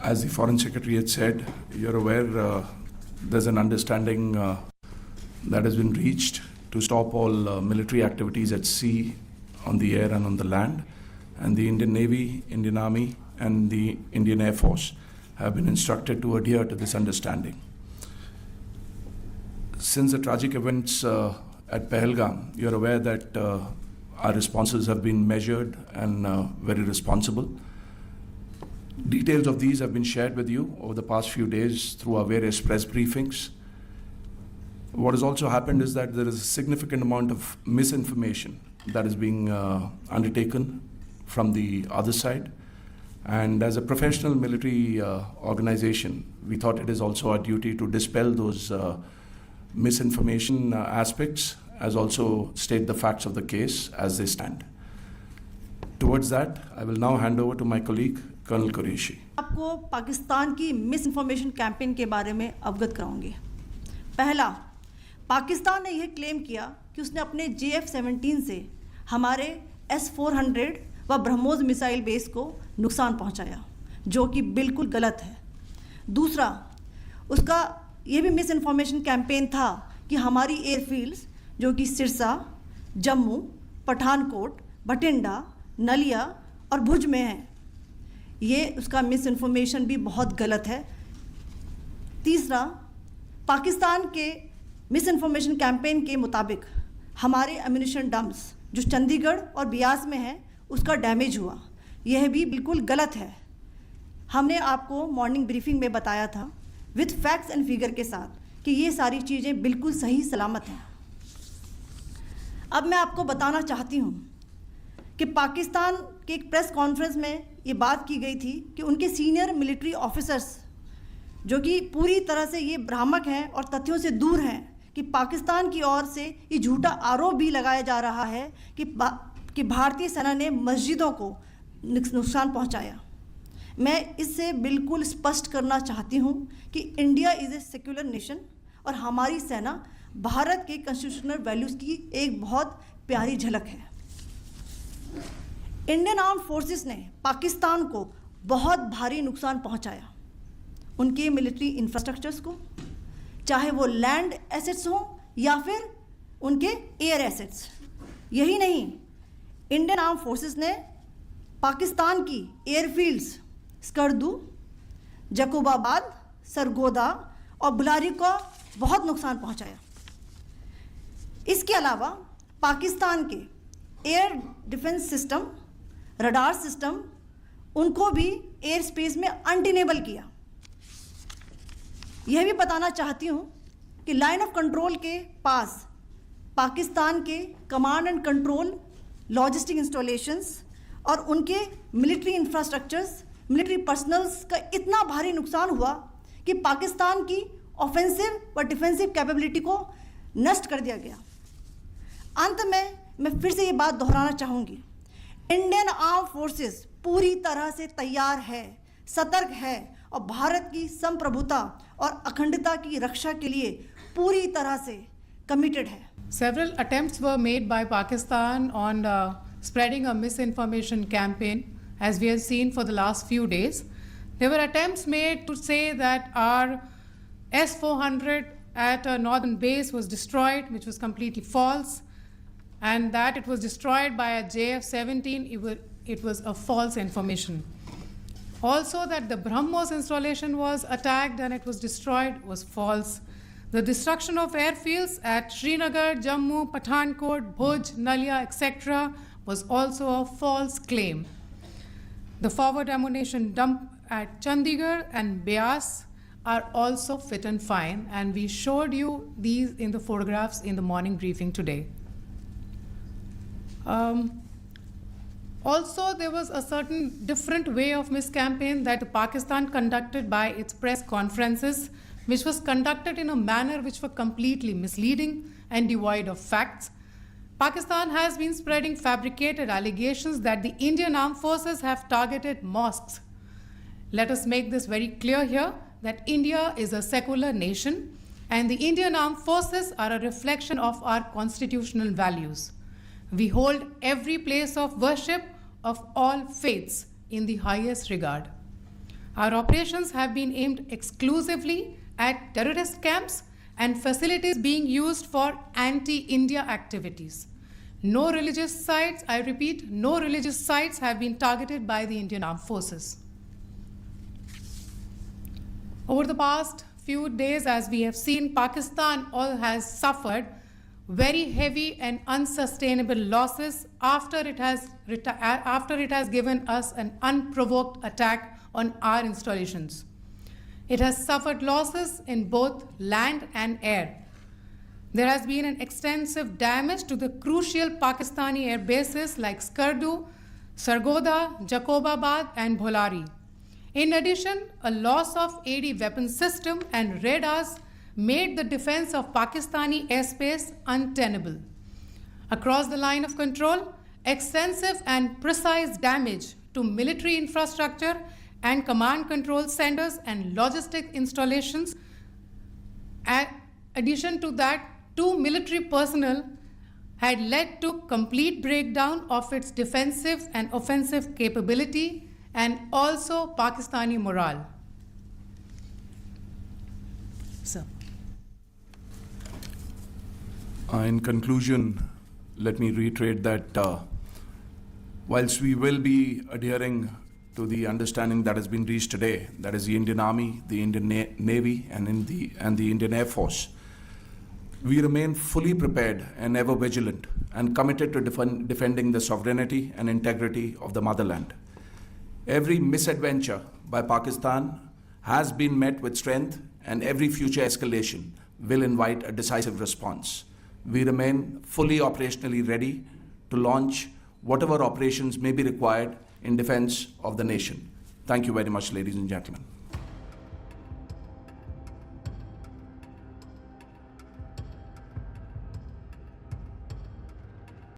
As the Foreign Secretary had said, you're aware there's an understanding that has been reached to stop all military activities at sea, on the air and on the land. And the Indian Navy, Indian Army and the Indian Air Force have been instructed to adhere to this understanding. Since the tragic events at Pahalgam, you're aware that our responses have been measured and very responsible. Details of these have been shared with you over the past few days through our various press briefings. What has also happened is that there is a significant amount of misinformation that is being undertaken from the other side. And as a professional military organization, we thought it is also our duty to dispel those misinformation aspects, as also state the facts of the case as they stand. Towards that, I will now hand over to my colleague, colonel Qureshi. आपको पाकिस्तान की miss information campaign के बारे में अवगत कराऊंगी। पहला, पाकिस्तान ने यह claim किया कि उसने अपने JF-17 से हमारे S-400 व ब्रह्मोस मिसाइल बेस को नुकसान पहुंचाया, जो कि बिल्कुल गलत है। दूसरा, उसका ये भी मिस इन्फॉर्मेशन कैंपेन था कि हमारी एयरफील्ड्स जो कि सिरसा, जम्मू, पठानकोट, बठिंडा, नलिया और भुज में हैं, ये उसका मिस इन्फॉर्मेशन भी बहुत गलत है। तीसरा, पाकिस्तान के मिस इन्फॉर्मेशन कैंपेन के मुताबिक हमारे एम्यूनिशन डम्प्स जो चंडीगढ़ और बियास में हैं उसका डैमेज हुआ, यह भी बिल्कुल गलत है। हमने आपको मॉर्निंग ब्रीफिंग में बताया था विद फैक्ट्स एंड फिगर के साथ कि ये सारी चीज़ें बिल्कुल सही सलामत हैं। अब मैं आपको बताना चाहती हूँ कि पाकिस्तान के एक प्रेस कॉन्फ्रेंस में ये बात की गई थी कि उनके सीनियर मिलिट्री ऑफिसर्स जो कि पूरी तरह से ये भ्रामक हैं और तथ्यों से दूर हैं कि पाकिस्तान की ओर से ये झूठा आरोप भी लगाया जा रहा है कि भारतीय सेना ने मस्जिदों को नुकसान पहुंचाया। मैं इससे बिल्कुल स्पष्ट करना चाहती हूं कि India is a secular nation और हमारी सेना भारत के कॉन्स्टिट्यूशनल वैल्यूज़ की एक बहुत प्यारी झलक है। इंडियन आर्म्ड फोर्सेस ने पाकिस्तान को बहुत भारी नुकसान पहुंचाया, उनके मिलिट्री इंफ्रास्ट्रक्चर्स को, चाहे वो लैंड एसेट्स हों या फिर उनके एयर एसेट्स। यही नहीं, इंडियन आर्म्ड फोर्सेस ने पाकिस्तान की एयरफील्ड्स स्कर्दू, जकोबाबाद, सरगोदा और बुलारी को बहुत नुकसान पहुंचाया। इसके अलावा पाकिस्तान के air defence system, radar system, उनको भी एयर स्पेस में अनटेनेबल किया। यह भी बताना चाहती हूँ कि लाइन ऑफ कंट्रोल के पास पाकिस्तान के command and control logistic installations और उनके मिलिट्री इंफ्रास्ट्रक्चर्स, मिलिट्री पर्सनल्स का इतना भारी नुकसान हुआ कि पाकिस्तान की ऑफेंसिव व डिफेंसिव कैपेबिलिटी को नष्ट कर दिया गया। अंत में मैं फिर से ये बात दोहराना चाहूँगी, इंडियन आर्म फोर्सेस पूरी तरह से तैयार है, सतर्क है और भारत की संप्रभुता और अखंडता की रक्षा के लिए पूरी तरह से कमिटेड है। Several attempts were made by Pakistan on spreading a misinformation campaign, as we have seen for the last few days. There were attempts made to say that our S-400 at a northern base was destroyed, which was completely false, and that it was destroyed by a JF-17, it was a false information. Also that the BrahMos installation was attacked and it was destroyed was false. The destruction of airfields at Srinagar, Jammu, Pathankot, Bhuj, Nalia, etc. was also a false claim. The forward ammunition dump at Chandigarh and Bias are also fit and fine, and we showed you these in the photographs in the morning briefing today. Also, there was a certain different way of miscampaign that Pakistan conducted by its press conferences, which was conducted in a manner which were completely misleading and devoid of facts. Pakistan has been spreading fabricated allegations that the Indian armed forces have targeted mosques. Let us make this very clear here that India is a secular nation and the Indian armed forces are a reflection of our constitutional values. We hold every place of worship of all faiths in the highest regard. Our operations have been aimed exclusively at terrorist camps and facilities being used for anti-India activities. No religious sites, I repeat, no religious sites have been targeted by the Indian Armed Forces. Over the past few days, as we have seen, Pakistan has suffered very heavy and unsustainable losses after it has given us an unprovoked attack on our installations. It has suffered losses in both land and air. There has been an extensive damage to the crucial Pakistani air bases like Skardu, Sargodha, Jacobabad and Bholari. In addition, a loss of AD weapon system and radars made the defense of Pakistani airspace untenable. Across the line of control, extensive and precise damage to military infrastructure and command control centers and logistic installations. In addition to that, 2 military personnel had led to complete breakdown of its defensive and offensive capability and also Pakistani morale. Sir. In conclusion, let me reiterate that whilst we will be adhering to the understanding that has been reached today, that is the Indian Army, the Indian Navy, and the Indian Air Force, we remain fully prepared and ever vigilant and committed to defending the sovereignty and integrity of the motherland. Every misadventure by Pakistan has been met with strength, and every future escalation will invite a decisive response. We remain fully operationally ready to launch whatever operations may be required in defense of the nation. Thank you very much, ladies and gentlemen.